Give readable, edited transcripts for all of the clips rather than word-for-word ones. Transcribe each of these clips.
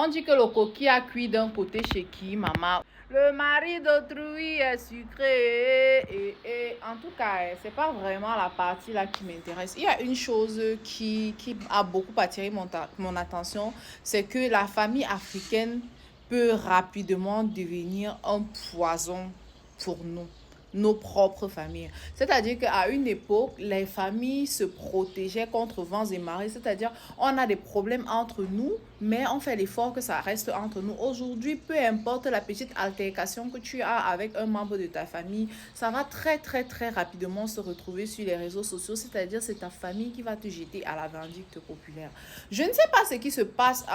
On dit que le coquille a cuit d'un côté chez qui, maman? Le mari d'autrui est sucré. En tout cas, c'est pas vraiment la partie là qui m'intéresse. Il y a une chose qui a beaucoup attiré mon attention, c'est que la famille africaine peut rapidement devenir un poison pour nous, nos propres familles. C'est-à-dire qu'à une époque, les familles se protégeaient contre vents et marées. C'est-à-dire, on a des problèmes entre nous, mais on fait l'effort que ça reste entre nous. Aujourd'hui, peu importe la petite altercation que tu as avec un membre de ta famille, ça va très, très, très rapidement se retrouver sur les réseaux sociaux. C'est-à-dire, c'est ta famille qui va te jeter à la vindicte populaire. Je ne sais pas ce qui se passe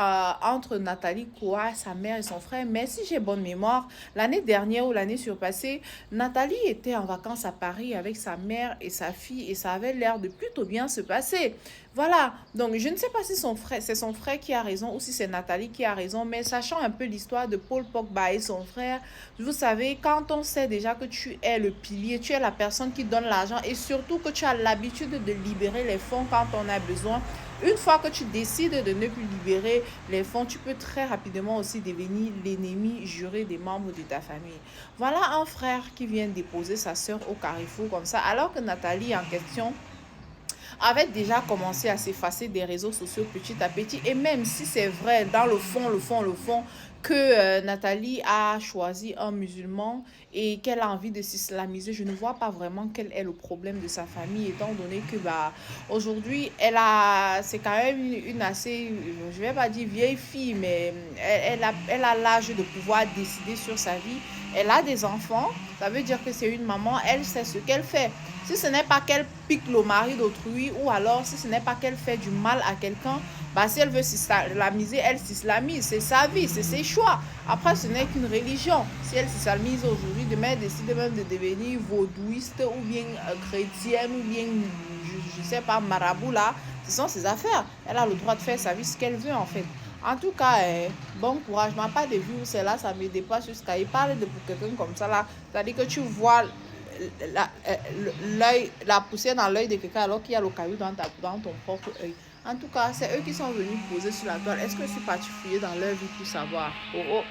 entre Nathalie Koa, sa mère et son frère, mais si j'ai bonne mémoire, l'année dernière ou l'année surpassée, Nathalie était en vacances à Paris avec sa mère et sa fille et ça avait l'air de plutôt bien se passer. Voilà, donc je ne sais pas si c'est son frère qui a raison ou si c'est Nathalie qui a raison, mais sachant un peu l'histoire de Paul Pogba et son frère, vous savez, quand on sait déjà que tu es le pilier, tu es la personne qui donne l'argent et surtout que tu as l'habitude de libérer les fonds quand on a besoin, une fois que tu décides de ne plus libérer les fonds, tu peux très rapidement aussi devenir l'ennemi juré des membres de ta famille. Voilà un frère qui vient déposer sa soeur au carrefour comme ça, alors que Nathalie en question avait déjà commencé à s'effacer des réseaux sociaux petit à petit. Et même si c'est vrai, dans le fond, que Nathalie a choisi un musulman et qu'elle a envie de s'islamiser, je ne vois pas vraiment quel est le problème de sa famille, étant donné que aujourd'hui, c'est quand même une assez, je vais pas dire vieille fille, mais elle a l'âge de pouvoir décider sur sa vie. Elle a des enfants, ça veut dire que c'est une maman, elle sait ce qu'elle fait. Si ce n'est pas qu'elle pique le mari d'autrui ou alors si ce n'est pas qu'elle fait du mal à quelqu'un, si elle veut s'islamiser, elle s'islamise. C'est sa vie, c'est ses choix. Après, ce n'est qu'une religion. Si elle s'islamise aujourd'hui, demain, elle décide même de devenir vaudouiste ou bien chrétienne ou bien, je ne sais pas, marabout là, ce sont ses affaires. Elle a le droit de faire sa vie ce qu'elle veut en fait. En tout cas, bon courage. Je n'ai pas de vue où c'est là, ça me dépasse jusqu'à y parler de pour quelqu'un comme ça là. C'est-à-dire que tu vois la poussière dans l'œil de quelqu'un alors qu'il y a le caillou dans ton propre œil. En tout cas, c'est eux qui sont venus poser sur la toile. Est-ce que je suis partie fouiller dans leur vie pour savoir? Oh, oh.